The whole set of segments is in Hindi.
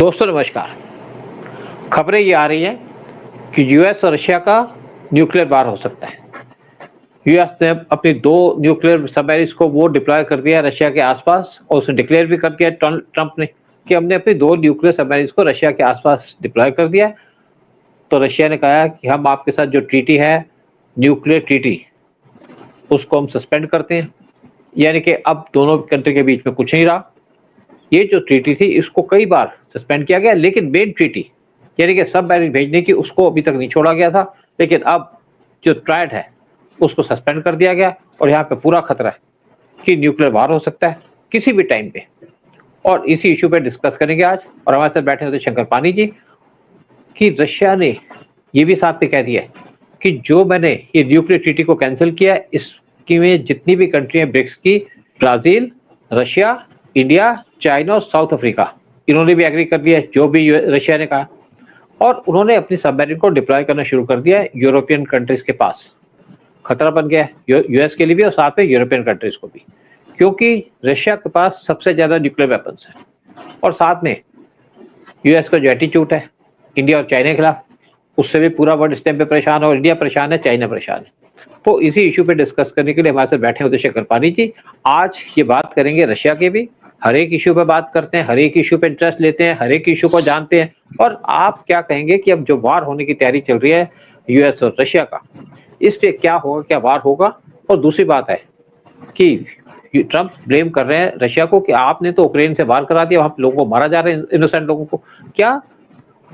दोस्तों नमस्कार। खबरें ये आ रही हैं कि यूएस और रशिया का न्यूक्लियर वार हो सकता है। यूएस ने अपनी 2 न्यूक्लियर सबमरीन्स को वो डिप्लॉय कर दिया रशिया के आसपास और उसे डिक्लेयर भी कर दिया ट्रंप ने कि हमने अपनी 2 न्यूक्लियर सबमरीन्स को रशिया के आसपास डिप्लॉय कर दिया। तो रशिया ने कहा कि हम आपके साथ जो ट्रीटी है, न्यूक्लियर ट्रीटी, उसको हम सस्पेंड करते हैं। यानी कि अब दोनों कंट्री के बीच में कुछ नहीं रहा। ये जो ट्रीटी थी इसको कई बार सस्पेंड किया गया, लेकिन मेन ट्रीटी यानी कि सबमरीन भेजने की उसको अभी तक नहीं छोड़ा गया था। लेकिन अब जो ट्रायड है उसको सस्पेंड कर दिया गया और यहाँ पे पूरा खतरा है कि न्यूक्लियर वार हो सकता है किसी भी टाइम पे। और इसी इशू पे डिस्कस करेंगे आज। और हमारे साथ बैठे होते शंकर पानी जी कि रशिया ने ये भी साथ में कह दिया कि जो मैंने ये न्यूक्लियर ट्रीटी को कैंसिल किया, इसकी में जितनी भी कंट्री है ब्रिक्स की, ब्राजील, रशिया, इंडिया, चाइना और साउथ अफ्रीका, इन्होंने भी एग्री कर दिया जो भी रशिया ने कहा। और उन्होंने अपनी सबमरीन को डिप्लॉय करना शुरू कर दिया यूरोपियन कंट्रीज के पास। खतरा बन गया है यूएस के लिए भी और साथ में यूरोपियन कंट्रीज को भी, क्योंकि रशिया के पास सबसे ज्यादा न्यूक्लियर वेपन्स है और साथ में यूएस का जो एटीट्यूड है इंडिया और चाइना के खिलाफ, उससे भी पूरा वर्ल्ड इस टाइम पे परेशान है और इंडिया परेशान है, चाइना परेशान है। तो इसी इशू पे डिस्कस करने के लिए हमारे साथ बैठे होते शंकर पानी जी। आज ये बात करेंगे रशिया के भी, हर एक इशू पे बात करते हैं, हर एक इशू पे इंटरेस्ट लेते हैं, हर एक इशू को जानते हैं। और आप क्या कहेंगे कि अब जो वार होने की तैयारी चल रही है यूएस और रशिया का, इस पे क्या होगा, क्या वार होगा? और दूसरी बात है कि ट्रंप ब्लेम कर रहे हैं रशिया को कि आपने तो यूक्रेन से वार करा दिया, वहां लोगों को मारा जा रहा है, इनोसेंट लोगों को। क्या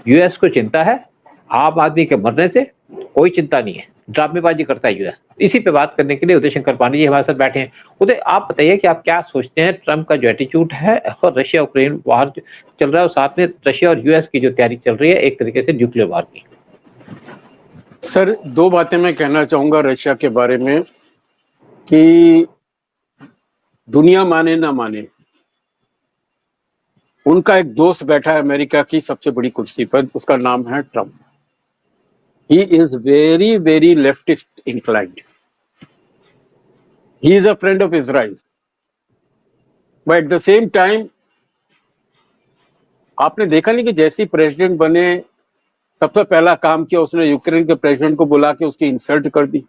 यूएस को चिंता है आम आदमी के मरने से? कोई चिंता नहीं है, ड्रामेबाजी करता है यूएस। इसी पे बात करने के लिए उदय शंकर पांडे जी हमारे साथ बैठे हैं। उदय, आप बताइए कि आप क्या सोचते हैं ट्रंप का जो एटीट्यूड है और रशिया यूक्रेन वार चल रहा है और साथ में रशिया और यूएस की जो तैयारी चल रही है एक तरीके से न्यूक्लियर वार की। सर, 2 बातें मैं कहना चाहूंगा रशिया के बारे में कि दुनिया माने ना माने, उनका एक दोस्त बैठा है अमेरिका की सबसे बड़ी कुर्सी पर, उसका नाम है Trump. He is very, very leftist inclined. He is a friend of Israel. But at the same time, आपने देखा नहीं कि जैसे ही प्रेसिडेंट बने, सबसे पहला काम किया उसने यूक्रेन के प्रेसिडेंट को बुला के उसकी इंसल्ट कर दी।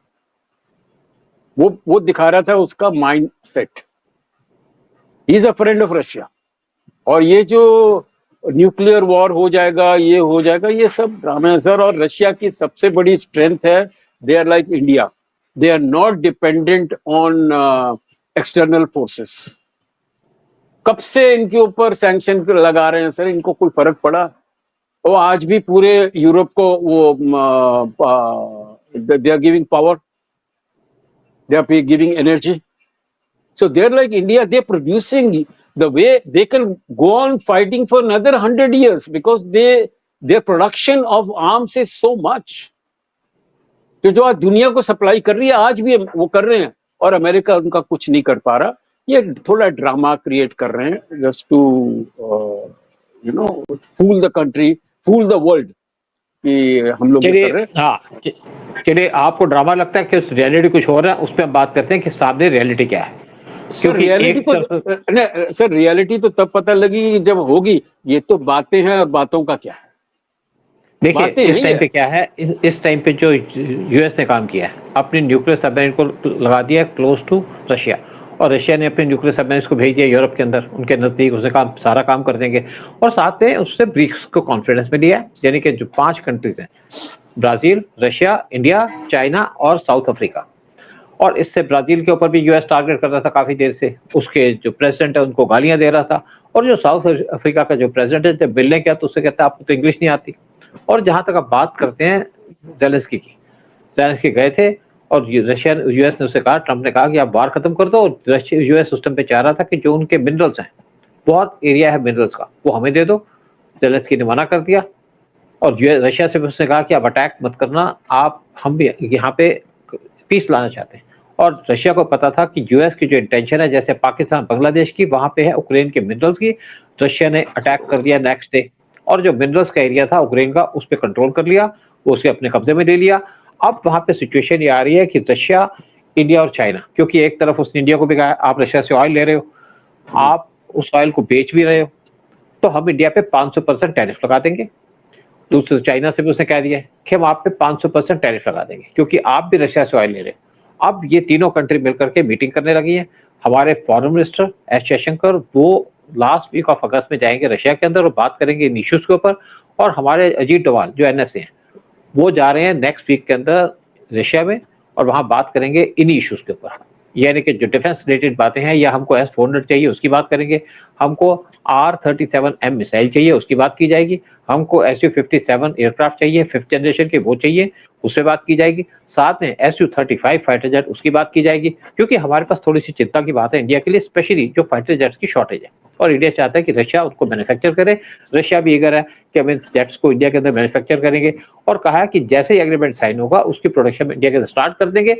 वो दिखा रहा था उसका mind set. He is a friend of Russia. और ये जो न्यूक्लियर वॉर हो जाएगा, ये हो जाएगा, ये सब ड्रामे है सर। और रशिया की सबसे बड़ी स्ट्रेंथ है, they are like India, they are not dependent on external forces. कब से इनके ऊपर सैंक्शन लगा रहे हैं सर, इनको कोई फर्क पड़ा? वो आज भी पूरे यूरोप को वो they are giving power, they are giving energy. So they're like India, they're producing the way they can go on fighting for another 100 years because their production of arms is so much. तो जो आज दुनिया को सप्लाई कर रही है आज भी वो कर रहे हैं और अमेरिका उनका कुछ नहीं कर पा रहा। ये थोड़ा ड्रामा क्रिएट कर रहे हैं just to fool the country, fool the world कि हम लोग कर रहे हैं। हाँ, चलिए, आपको ड्रामा लगता है कि रियलिटी कुछ हो रहा है, उस पर हम बात करते हैं कि सामने रियलिटी क्या है। सर रियलिटी तो तब पता लगी जब होगी। ये तो बातें हैं और बातों का क्या है? देखिए इस टाइम पे क्या है, इस टाइम पे जो यूएस ने काम किया है, अपने न्यूक्लियर सबमरीन को लगा दिया क्लोज टू रशिया और रशिया ने अपने न्यूक्लियर सबमरीन को भेज दिया यूरोप के अंदर, उनके नजदीक। उसने काम सारा काम कर देंगे और साथ में उससे ब्रिक्स को कॉन्फिडेंस में दिया, यानी कि जो 5 कंट्रीज हैं, ब्राजील, रशिया, इंडिया, चाइना और साउथ अफ्रीका। और इससे ब्राजील के ऊपर भी यूएस टारगेट कर रहा था काफी देर से, उसके जो प्रेसिडेंट है उनको गालियां दे रहा था। और जो साउथ अफ्रीका का जो प्रेसिडेंट है, जब मिलने गया तो उससे कहता है आपको तो इंग्लिश नहीं आती। और जहां तक आप बात करते हैं ज़ेलेंस्की की, ज़ेलेंस्की गए थे और रशिया यूएस ने उससे कहा, ट्रंप ने कहा कि आप वार खत्म कर दो। और यूएस उस टाइम पे चाह रहा था कि जो उनके मिनरल्स हैं, बहुत एरिया है मिनरल्स का, वो हमें दे दो। ज़ेलेंस्की ने मना कर दिया और रशिया से उसने कहा कि आप अटैक मत करना, आप हम भी यहाँ पे पीस लाना चाहते हैं। और रशिया को पता था कि यूएस की जो इंटेंशन है, जैसे पाकिस्तान बांग्लादेश की, वहां पे है यूक्रेन के मिनरल्स की। रशिया ने अटैक कर दिया नेक्स्ट डे और जो मिनरल्स का एरिया था यूक्रेन का, उस पर कंट्रोल कर लिया, वो उसके अपने कब्जे में ले लिया। अब वहां पे सिचुएशन ये आ रही है कि रशिया, इंडिया और चाइना, क्योंकि एक तरफ उसने इंडिया को भी कहा आप रशिया से ऑयल ले रहे हो, आप उस ऑयल को बेच भी रहे हो, तो हम इंडिया पे 500% टैरिफ लगा देंगे। दूसरे चाइना से भी उसने कह दिया है कि हम आप पे 500% टैरिफ लगा देंगे, क्योंकि आप भी रशिया से ऑयल ले रहे हैं। अब ये तीनों कंट्री मिलकर के मीटिंग करने लगी है। हमारे फॉरेन मिनिस्टर एस जयशंकर वो लास्ट वीक ऑफ अगस्त में जाएंगे रशिया के अंदर और बात करेंगे इन इश्यूज के ऊपर। और हमारे अजीत डोभाल जो एनएसए हैं वो जा रहे हैं नेक्स्ट वीक के अंदर रशिया में और वहां बात करेंगे इन इश्यूज के ऊपर। यानी कि जो डिफेंस रिलेटेड बातें हैं, या हमको S-400 चाहिए उसकी बात करेंगे, हमको R-37M मिसाइल चाहिए उसकी बात की जाएगी, हमको Su-57 एयरक्राफ्ट चाहिए 5th जनरेशन के वो चाहिए उस पर बात की जाएगी, साथ में Su-35 फाइटर जेट उसकी बात की जाएगी। क्योंकि हमारे पास थोड़ी सी चिंता की बात है इंडिया के लिए, स्पेशली जो फाइटर जेट्स की शॉर्टेज है और इंडिया चाहता है कि रशिया उसको मैन्युफैक्चर करे। रशिया भी eager है कि हम इन जेट्स को इंडिया के अंदर मैन्युफैक्चर करेंगे और कहा है कि जैसे ही एग्रीमेंट साइन होगा उसकी प्रोडक्शन इंडिया के अंदर स्टार्ट कर देंगे।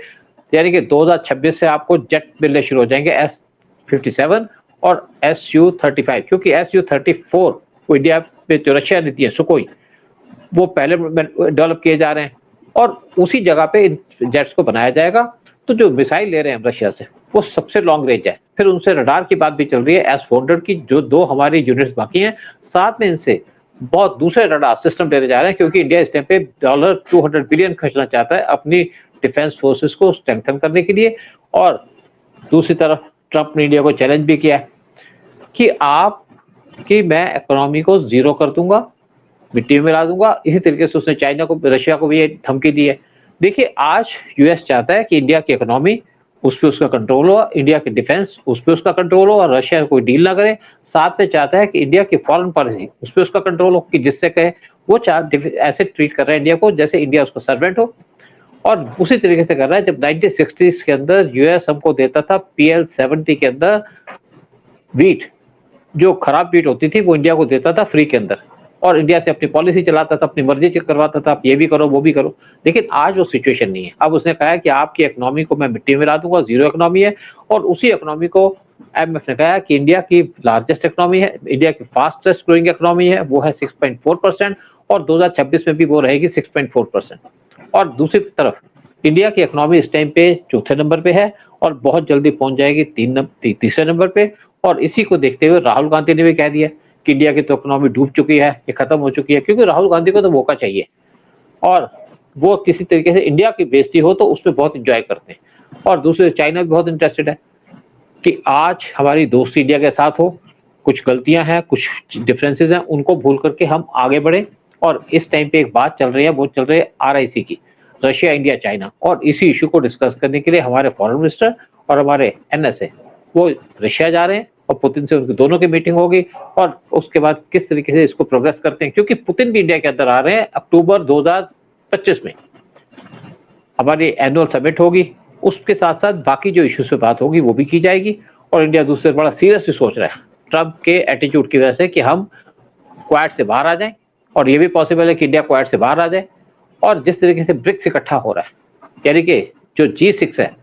यानी कि 2026 से आपको जेट मिलने शुरू हो जाएंगे S-57 और Su-35, क्योंकि Su-34 वो इंडिया में जो रशिया नीति है सुकोई वो पहले डेवलप किए जा रहे हैं और उसी जगह पे इन जेट्स को बनाया जाएगा। तो जो मिसाइल ले रहे हैं हम रशिया से वो सबसे लॉन्ग रेंज है। फिर उनसे रडार की बात भी चल रही है S-400 की, जो 2 हमारी यूनिट्स बाकी हैं, साथ में इनसे बहुत दूसरे रडार सिस्टम देने जा रहे हैं, क्योंकि इंडिया इस टाइम पे $200 बिलियन खर्चना चाहता है अपनी डिफेंस फोर्सेस को स्ट्रेंथन करने के लिए। और दूसरी तरफ ट्रंप ने इंडिया को चैलेंज भी किया है कि मैं इकोनॉमी को जीरो कर दूंगा, मिट्टी में मिला दूंगा। इसी तरीके से उसने चाइना को, रशिया को भी ये धमकी दी है। देखिए आज यूएस चाहता है कि इंडिया की इकोनॉमी उस पर उसका कंट्रोल हो, इंडिया की डिफेंस उस पर उसका कंट्रोल हो और रशिया कोई डील ना करे। साथ में चाहता है कि इंडिया की फॉरेन पॉलिसी उस पर उसका कंट्रोल हो, कि जिससे कहे वो ऐसे ट्रीट कर रहा है इंडिया को जैसे इंडिया उसका सर्वेंट हो। और उसी तरीके से कर रहा है जब 1960s के अंदर यूएस हमको देता था PL-70 के अंदर वीट, जो खराब वीट होती थी वो इंडिया को देता था फ्री के अंदर और इंडिया से अपनी पॉलिसी चलाता था, अपनी मर्जी से करवाता था, आप ये भी करो वो भी करो। लेकिन आज वो सिचुएशन नहीं है। अब उसने कहा है कि आपकी इकोनॉमी को मैं मिट्टी में मिला दूंगा, जीरो इकोनॉमी है। और उसी इकोनॉमी को IMF ने कहा है कि इंडिया की लार्जेस्ट इकोनॉमी है, इंडिया की फास्टेस्ट ग्रोइंग इकोनॉमी है, वो है 6.4% और 2026 में भी वो रहेगी 6.4%। और दूसरी तरफ इंडिया की इकोनॉमी इस टाइम पे चौथे नंबर पे है और बहुत जल्दी पहुंच जाएगी तीसरे नंबर पे। और इसी को देखते हुए राहुल गांधी ने भी कह दिया कि इंडिया की तो इकोनॉमी डूब चुकी है, ये खत्म हो चुकी है, क्योंकि राहुल गांधी को तो मौका चाहिए और वो किसी तरीके से इंडिया की बेइज्जती हो तो उसमें बहुत इंजॉय करते हैं। और दूसरे चाइना भी बहुत इंटरेस्टेड है कि आज हमारी दोस्ती इंडिया के साथ हो, कुछ गलतियां हैं, कुछ डिफरेंसेस हैं, उनको भूल करके हम आगे बढ़े। और इस टाइम पे एक बात चल रही है, वो चल रही है RIC की, रशिया इंडिया चाइना, और इसी इशू को डिस्कस करने के लिए हमारे फॉरेन मिनिस्टर और हमारे NSA वो रशिया जा रहे हैं और पुतिन से उनकी दोनों की मीटिंग होगी। और उसके बाद किस तरीके से इसको प्रोग्रेस करते हैं, क्योंकि पुतिन भी इंडिया के अंदर आ रहे हैं अक्टूबर 2025 में हमारी एनुअल समिट होगी। उसके साथ साथ बाकी जो इश्यूज पे बात होगी वो भी की जाएगी। और इंडिया दूसरे बड़ा सीरियसली सोच रहा है ट्रंप के एटीट्यूड की वजह से कि हम क्वाड से बाहर आ जाएं, और ये भी पॉसिबल है कि इंडिया क्वाड से बाहर आ जाए। और जिस तरीके से ब्रिक्स इकट्ठा हो रहा है, यानी कि जो G6 है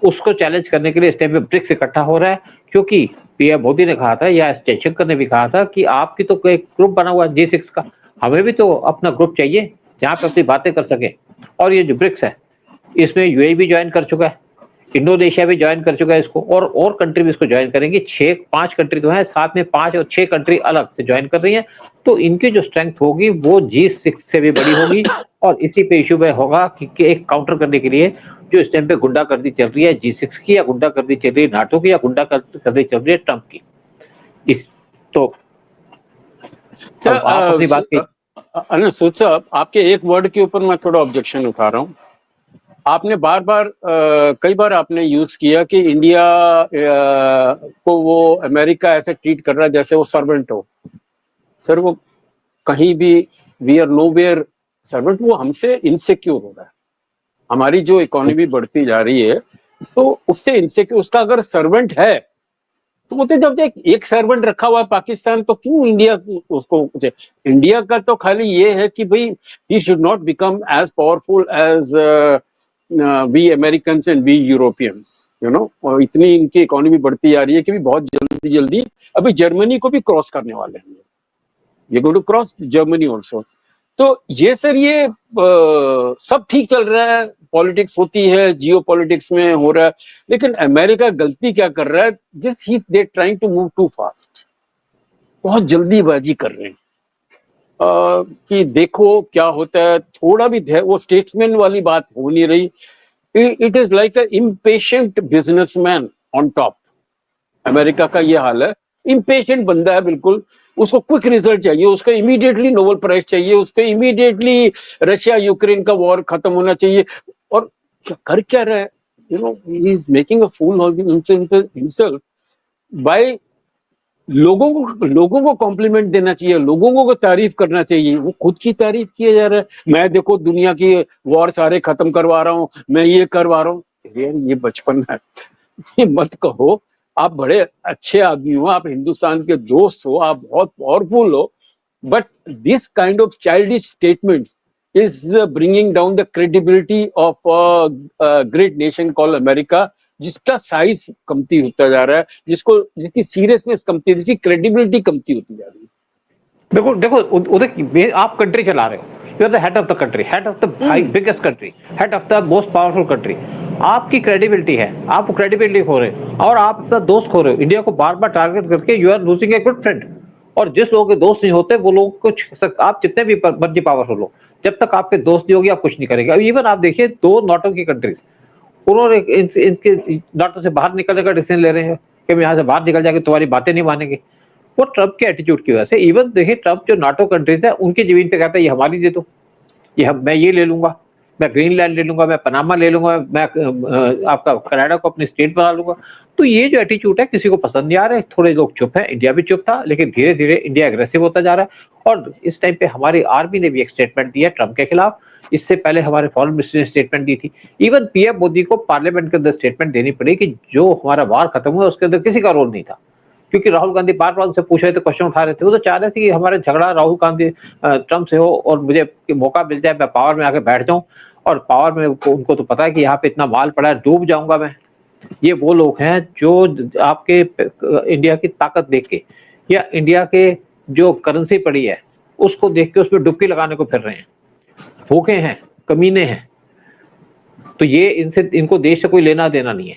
उसको चैलेंज करने के लिए इस टाइम पे ब्रिक्स इकट्ठा हो रहा है, क्योंकि पीएम मोदी ने कहा था या जयशंकर ने भी कहा था कि आपकी तो एक ग्रुप बना हुआ है G6 का, हमें भी तो अपना ग्रुप चाहिए जहां पे अपनी बातें कर सके। और ये जो ब्रिक्स है इसमें UAE भी ज्वाइन कर चुका है, इंडोनेशिया भी ज्वाइन कर चुका है इसको, और कंट्री भी इसको ज्वाइन करेंगी। 5 कंट्री तो है, साथ में 5 और 6 कंट्री अलग से ज्वाइन कर रही हैं। तो इनकी जो स्ट्रेंथ होगी वो G6 से भी बड़ी होगी। और इसी पे इशू में होगा कि एक काउंटर करने के लिए जो इस टाइम पे गुंडागर्दी चल रही है G6 की, या गुंडागर्दी चल रही है नाटो की, या गुंडागर्दी चल रही है ट्रंप की। इस तो आप अपनी बात की सूद साहब, आपके एक वर्ड के ऊपर मैं थोड़ा ऑब्जेक्शन उठा रहा हूँ। आपने बार कई बार आपने यूज किया कि इंडिया को वो अमेरिका ऐसे ट्रीट कर रहा है जैसे वो सर्वेंट हो। सर वो कहीं भी वी आर नोवेयर सर्वेंट, वो हमसे इनसिक्योर हो रहा है। हमारी जो इकोनॉमी बढ़ती जा रही है तो उससे इनसिक्योर, उसका अगर सर्वेंट है तो वो तो जब एक सर्वेंट रखा हुआ है पाकिस्तान, तो क्यों इंडिया उसको, इंडिया का तो खाली ये है कि भाई he should not become as powerful as we Americans and we Europeans, you know. और इतनी इनकी इकोनॉमी बढ़ती जा रही है कि भी बहुत जल्दी अभी जर्मनी को भी क्रॉस करने वाले हैं, ये going to cross Germany also. तो ये सर ये सब ठीक चल रहा है, पॉलिटिक्स होती है, जियो पॉलिटिक्स में हो रहा है, लेकिन अमेरिका गलती क्या कर रहा है, just he they trying to move too fast. बहुत जल्दीबाजी कर रहे हैं कि देखो क्या होता है, थोड़ा भी वो स्टेट्समैन वाली बात हो नहीं रही। It is like a impatient businessman on top. America का ये हाल है, इम्पेशेंट बंदा है बिल्कुल, उसको क्विक रिजल्ट चाहिए, उसको इमीडिएटली नोबेल प्राइज चाहिए, उसको इमीडिएटली रशिया यूक्रेन का वॉर खत्म होना चाहिए। और कर क्या रहा है, you know, he is making a fool of himself by लोगों को कॉम्प्लीमेंट देना चाहिए, लोगों को तारीफ करना चाहिए, वो खुद की तारीफ किया जा रहा है। मैं देखो दुनिया की वॉर सारे खत्म करवा रहा हूँ, मैं ये करवा रहा हूँ। ये बचपन है, ये मत कहो। आप बड़े अच्छे आदमी हो, आप हिंदुस्तान के दोस्त हो, आप बहुत पावरफुल हो, but this kind of childish statements is bringing down the credibility of a great nation called America, जिसका साइज कमती होता जा रहा है, जिसकी सीरियसनेस कमती, जिसकी क्रेडिबिलिटी कमती होती जा रही है। देखो देखो उधर आप कंट्री चला रहे हो, you are the head of the country, head of the biggest country, head of the most powerful country. आपकी क्रेडिबिलिटी है, आप क्रेडिबिलिटी खो रहे हो और आप अपना दोस्त खो रहे हो। इंडिया को बार बार टारगेट करके you are losing a good friend. और जिस लोगों के दोस्त नहीं होते वो लोग कुछ, आप जितने भी मर्जी पावरफुल हो, जब तक आपके दोस्त नहीं होगी आप कुछ नहीं करेंगे। इवन आप देखिए 2 नाटो की कंट्रीज, उन्होंने इनके नाटो से बाहर निकलने का डिसीजन ले रहे हैं कि हम यहाँ से बाहर निकल जाएंगे, तुम्हारी बातें नहीं मानेंगे। वो ट्रम्प के एटीट्यूड की वजह से। इवन देखिए ट्रम्प जो नाटो कंट्रीज है उनकी जमीन पे कहता है ये हमारी दे दो, मैं ये ले लूंगा, मैं ग्रीनलैंड ले लूंगा, मैं पनामा ले लूंगा, मैं आपका कनाडा को अपनी स्टेट बना लूंगा। तो ये जो एटीट्यूड है किसी को पसंद नहीं आ रहा है। थोड़े लोग चुप है, इंडिया भी चुप था, लेकिन धीरे धीरे इंडिया एग्रेसिव होता जा रहा है। और इस टाइम पे हमारी आर्मी ने भी एक स्टेटमेंट दिया ट्रम्प के खिलाफ। इससे पहले हमारे फॉरेन मिनिस्टर ने स्टेटमेंट दी थी। इवन पीएम मोदी को पार्लियामेंट के अंदर स्टेटमेंट देनी पड़ी कि जो हमारा वार खत्म हुआ उसके अंदर किसी का रोल नहीं था, क्योंकि राहुल गांधी बार बार उनसे पूछ रहे थे, क्वेश्चन उठा रहे थे। वो तो चाह रहे थे कि हमारा झगड़ा राहुल गांधी ट्रम्प से हो और मुझे मौका मिल जाए, मैं पावर में आके बैठ जाऊं। और पावर में उनको तो पता है कि यहाँ पे इतना माल पड़ा है, डूब जाऊंगा मैं। ये वो लोग हैं जो आपके इंडिया की ताकत देख के या इंडिया के जो करेंसी पड़ी है उसको देख के उसमें डुबकी लगाने को फिर रहे हैं, भूखे हैं, कमीने हैं। तो ये इनको देश से कोई लेना देना नहीं है।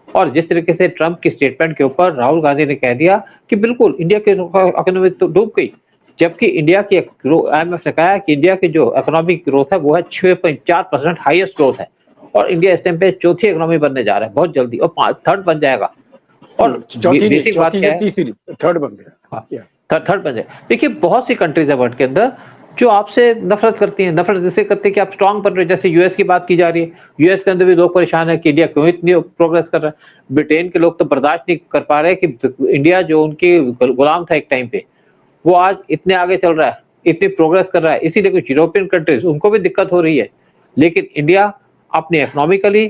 और जिस तरीके से ट्रम्प की स्टेटमेंट के ऊपर राहुल गांधी ने कह दिया कि बिल्कुल इंडिया की इकोनॉमी तो डूब गई, जबकि इंडिया की IMF ने कहा कि इंडिया की जो इकोनॉमिक ग्रोथ है वो है 6.4% हाईएस्ट ग्रोथ है। और इंडिया इस टाइम पे चौथी इकोनॉमी बनने जा रहा है बहुत जल्दी, और थर्ड बन जाएगा। और बेसिक बात क्या है, थर्ड बन गया, थर्ड बन जाएगा। देखिए बहुत सी कंट्रीज है वर्ल्ड के अंदर जो आपसे नफरत करती हैं। नफरत जिससे करती है कि आप स्ट्रांग बन रहे हैं। जैसे यूएस की बात की जा रही है, यूएस के अंदर भी लोग परेशान है कि इंडिया क्यों इतनी प्रोग्रेस कर रहा है। ब्रिटेन के लोग तो बर्दाश्त नहीं कर पा रहे कि इंडिया जो उनके गुलाम था एक टाइम पे, वो आज इतने आगे चल रहा है, इतनी प्रोग्रेस कर रहा है। इसीलिए कुछ यूरोपियन कंट्रीज उनको भी दिक्कत हो रही है। लेकिन इंडिया अपनी इकोनॉमिकली,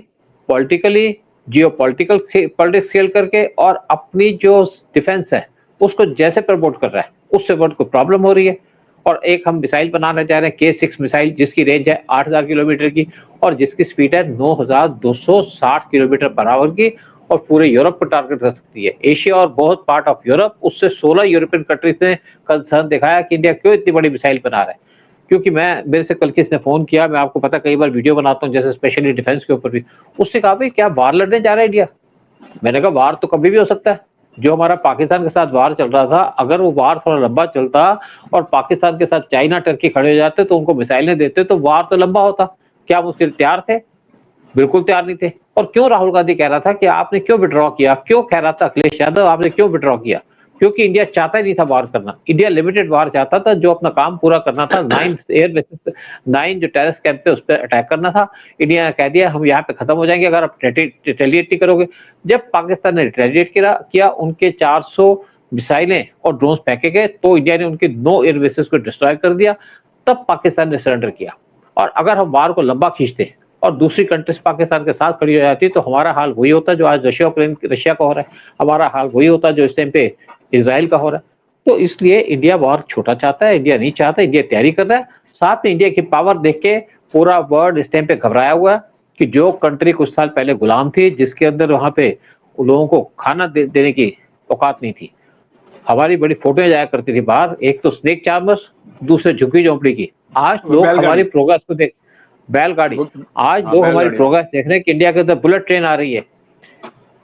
पॉलिटिकली, जियोपॉलिटिकल पॉलिटिक्स खेल करके और अपनी जो डिफेंस है उसको जैसे प्रमोट कर रहा है, उससे वर्ल्ड को प्रॉब्लम हो रही है। और एक हम मिसाइल बनाने जा रहे हैं K6 मिसाइल, जिसकी रेंज है 8000 किलोमीटर की और जिसकी स्पीड है 9260 किलोमीटर पर आवर की, और पूरे यूरोप को टारगेट कर सकती है। एशिया और बहुत पार्ट ऑफ यूरोप, उससे 16 यूरोपियन कंट्रीज ने कंसर्न दिखाया कि इंडिया क्यों इतनी बड़ी मिसाइल बना रहा है। क्योंकि मेरे से कल किसने फोन किया, मैं आपको पता कई बार वीडियो बनाता हूँ जैसे स्पेशली डिफेंस के ऊपर भी, उसने कहा भाई क्या वार लड़ने जा रहा है इंडिया। मैंने कहा वार तो कभी भी हो सकता है। जो हमारा पाकिस्तान के साथ वार चल रहा था, अगर वो वार थोड़ा लंबा चलता और पाकिस्तान के साथ चाइना टर्की खड़े हो जाते तो उनको मिसाइलें देते तो वार तो लंबा होता। क्या वो उसके तैयार थे? बिल्कुल तैयार नहीं थे। और क्यों राहुल गांधी कह रहा था कि आपने क्यों विड्रॉ किया, क्यों कह रहा था अखिलेश यादव आपने क्यों विड्रॉ किया? क्योंकि इंडिया चाहता ही नहीं था वार करना। इंडिया लिमिटेड वार चाहता था, जो अपना काम पूरा करना था। 9 जो टेररिस्ट कैंप पे उस पर अटैक करना था। इंडिया ने कह दिया हम यहाँ पे खत्म हो जाएंगे अगर आप रिटेलिएट नहीं करोगे। जब पाकिस्तान ने रिटेलिएट किया, उनके 400 मिसाइलें और ड्रोन फेंके गए, तो इंडिया ने उनके 9 एयर बेसेस को डिस्ट्रॉय कर दिया। तब पाकिस्तान ने सरेंडर किया। और अगर हम वार को लंबा खींचते और दूसरी कंट्रीज पाकिस्तान के साथ खड़ी हो जाती तो हमारा हाल वही होता जो आज रशिया का हो रहा है। हमारा हाल वही होता जो इस टाइम पे इजराइल का हो रहा है। तो इसलिए इंडिया वार छोटा चाहता है, इंडिया नहीं चाहता, इंडिया तैयारी कर रहा है। साथ में इंडिया की पावर देख के पूरा वर्ल्ड इस टाइम पे घबराया हुआ है कि जो कंट्री कुछ साल पहले गुलाम थी, जिसके अंदर वहां पे लोगों को खाना देने की औकात नहीं थी। हमारी बड़ी फोटो जाया करती थी बाहर, एक तो स्नेक चार्मर्स, दूसरे झुग्गी झोंपड़ी की। आज लोग हमारी प्रोग्रेस को देख, बैलगाड़ी, आज लोग हमारी प्रोग्रेस देख रहे हैं कि इंडिया के अंदर बुलेट ट्रेन आ रही है।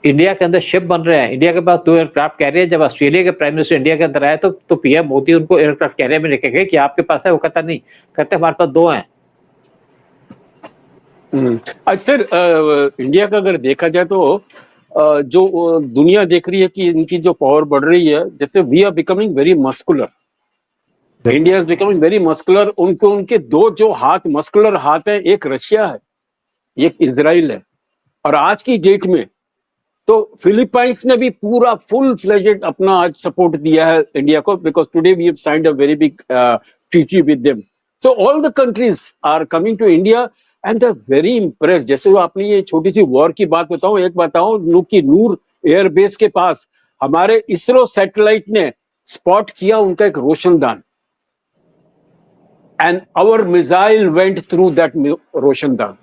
इंडिया के अंदर शिप बन रहे हैं, इंडिया के पास 2 एयरक्राफ्ट कैरियर। जब ऑस्ट्रेलिया के प्राइम मिनिस्टर इंडिया के अंदर आए तो पीएम मोदी उनको एयरक्राफ्ट कैरियर में लेके गए कि आपके पास है, वो कहता नहीं, कहते हमारे पास 2 हैं। अच्छा सर, इंडिया का अगर देखा जाए तो जो दुनिया देख रही है कि इनकी जो पावर बढ़ रही है, जैसे we are becoming very muscular, India is becoming very muscular. उनके 2 जो हाथ मस्कुलर हाथ है, एक रशिया है, एक इजराइल है। और आज की डेट में तो फिलीपाइंस ने भी पूरा फुल फ्लेजेड अपना आज सपोर्ट दिया है इंडिया को, because today we have signed a very big treaty with them. So all the countries are coming to India and they are very impressed. जैसे वो आपने ये छोटी सी वॉर की बात बताऊं, एक बताऊं कि नूर एयरबेस के पास हमारे इसरो सैटेलाइट ने स्पॉट किया उनका एक रोशनदान, and our missile went through that रोशनदान।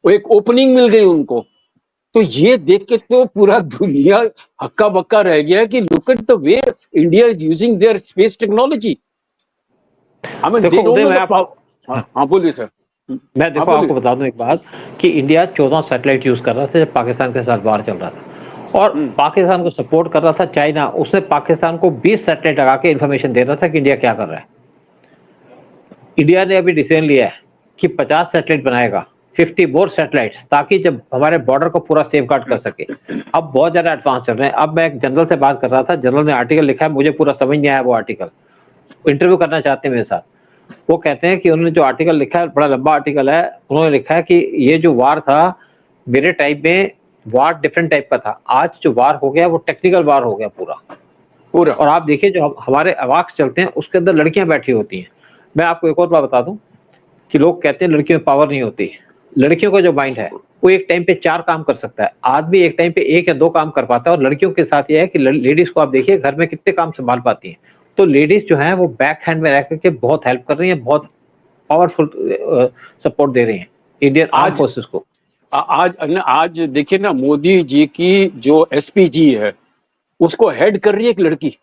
वो एक ओपनिंग मिल गई उनको। तो ये देख के तो पूरा दुनिया हक्का बक्का रह गया कि look at the way India is using their space technology. हाँ बोलिए सर। मैं देखो आपको बता दूं एक बात कि इंडिया 14 सैटेलाइट यूज कर रहा था जब पाकिस्तान के साथ वार चल रहा था, और पाकिस्तान को सपोर्ट कर रहा था चाइना। उसने पाकिस्तान को 20 सैटेलाइट लगा के इंफॉर्मेशन दे रहा था कि इंडिया क्या कर रहा है। इंडिया ने अभी डिसीजन लिया है कि 50 सैटेलाइट बनाएगा, 50 मोर सैटेलाइट, ताकि जब हमारे बॉर्डर को पूरा सेफ गार्ड कर सके। अब बहुत ज्यादा एडवांस चल रहे हैं। अब मैं एक जनरल से बात कर रहा था, जनरल ने आर्टिकल लिखा है, मुझे पूरा समझ नहीं आया वो आर्टिकल, इंटरव्यू करना चाहते हैं मेरे साथ। वो कहते हैं कि उन्होंने जो आर्टिकल लिखा है, बड़ा लंबा आर्टिकल है, उन्होंने लिखा है कि ये जो वार था मेरे टाइम में, वार डिफरेंट टाइप का था। आज जो वार हो गया वो टेक्निकल वार हो गया पूरा। और आप देखिए जो हमारे अवाक्स चलते हैं उसके अंदर लड़कियां बैठी होती हैं। मैं आपको एक और बात बता दूं कि लोग कहते हैं लड़कियों में पावर नहीं होती। लड़कियों का जो माइंड है वो एक टाइम पे 4 काम कर सकता है, आदमी एक टाइम पे 1 या 2 काम कर पाता है। और लड़कियों के साथ ये है कि लेडीज को आप देखिए घर में कितने काम संभाल पाती हैं। तो लेडीज जो है वो बैक हैंड में रह करके बहुत हेल्प कर रही हैं, बहुत पावरफुल सपोर्ट दे रही हैं इंडियन आर्म फोर्सेस को। आज देखिए ना, मोदी जी की जो एसपीजी है उसको हेड कर रही है एक लड़की।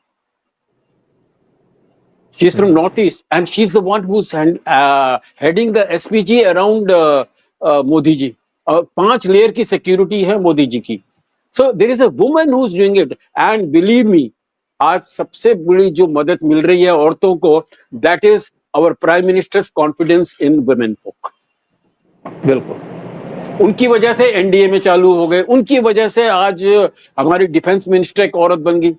She is from Northeast and she is the one who's heading the SPG around Modi ji. 5 layer की सिक्योरिटी है मोदी जी की। So there is a woman who's doing it and believe me, आज सबसे बड़ी जो मदद मिल रही है औरतों को, that is our Prime Minister's confidence in women folk. बिल्कुल, उनकी वजह से एनडीए में चालू हो गए, उनकी वजह से आज हमारी डिफेंस मिनिस्टर एक औरत बन गई,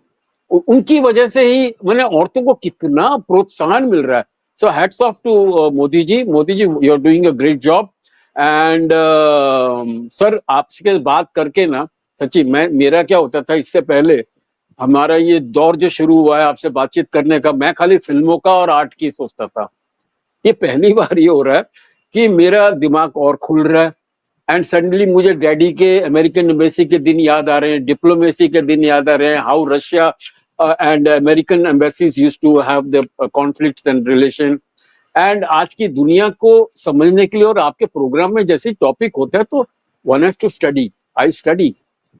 उनकी वजह से ही मैंने औरतों को कितना प्रोत्साहन मिल रहा है। So hats off to Modi ji you are doing a great job. And sir आपसे बात करके ना सच्ची मेरा क्या होता था, इससे पहले हमारा ये दौर जो शुरू हुआ है आपसे बातचीत करने का, मैं खाली फिल्मों का और आर्ट की सोचता था। ये पहली बार ये हो रहा है कि मेरा दिमाग और खुल रहा है। एंड सडनली मुझे डैडी के अमेरिकन एम्बेसी के दिन याद आ रहे हैं, डिप्लोमेसी के दिन याद आ रहे हैं, how Russia and American embassies used to have the conflicts and relation. And आज की दुनिया को समझने के लिए और आपके प्रोग्राम में जैसे टॉपिक होता है तो one has to study. I study.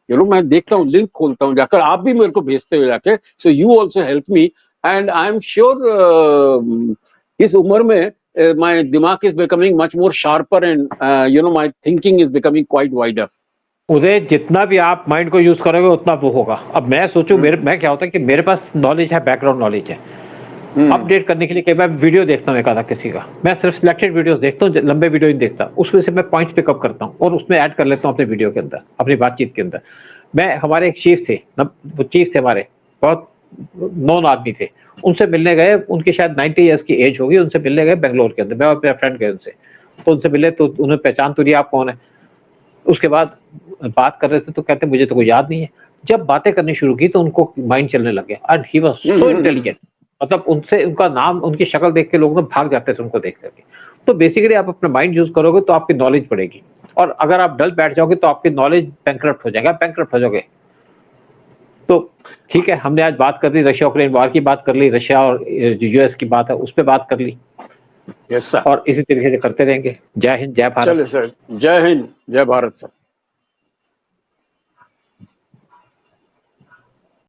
मैं देखता हूँ, लिंक खोलता हूँ जाकर, आप भी मेरे को भेजते हो जाके. So you also help me and I am sure इस उम्र में my दिमाग is becoming much more sharper and my thinking is becoming quite wider. उदय, जितना भी आप माइंड को यूज करोगे उतना वो होगा। अब मैं सोचूं मैं क्या होता है कि मेरे पास नॉलेज है, बैकग्राउंड नॉलेज है, अपडेट करने के लिए कई बार वीडियो देखता हूँ एक आधा किसी का, मैं सिर्फ सिलेक्टेड वीडियोस देखता हूँ, लंबे वीडियो नहीं देखता। उसमें से मैं पॉइंट्स पिकअप करता हूँ और उसमें ऐड कर लेता हूँ अपने वीडियो के अंदर, अपनी बातचीत के अंदर। मैं हमारे एक चीफ थे, वो चीफ थे हमारे, बहुत नॉन आदमी थे, उनसे मिलने गए, उनकी शायद 90 ईयर्स की एज होगी, उनसे मिलने गए बेंगलोर के अंदर, मैं और मेरा फ्रेंड गए उनसे, तो उनसे मिले तो उन्हें पहचान तो लिया आप कौन है। उसके बाद बात कर रहे थे तो कहते मुझे तो कोई याद नहीं है। जब बातें करनी शुरू की तो उनको माइंड चलने लग गया and he was so intelligent. मतलब उनसे उनका नाम, उनकी शक्ल देख के लोग ना भाग जाते थे उनको देख करके। तो बेसिकली आप अपना माइंड यूज करोगे तो आपकी नॉलेज बढ़ेगी, और अगर आप डल बैठ जाओगे तो आपकी नॉलेज बैंकरप्ट हो जाएगा, बैंकरप्ट हो जाओगे। तो ठीक है, हमने आज बात कर ली, रशिया यूक्रेन वार की बात कर ली, रशिया और यूएस की बात है उस पर बात कर ली। यस सर, और इसी तरीके से करते रहेंगे। जय हिंद, जय भारत। चलिए सर, जय हिंद, जय भारत सर।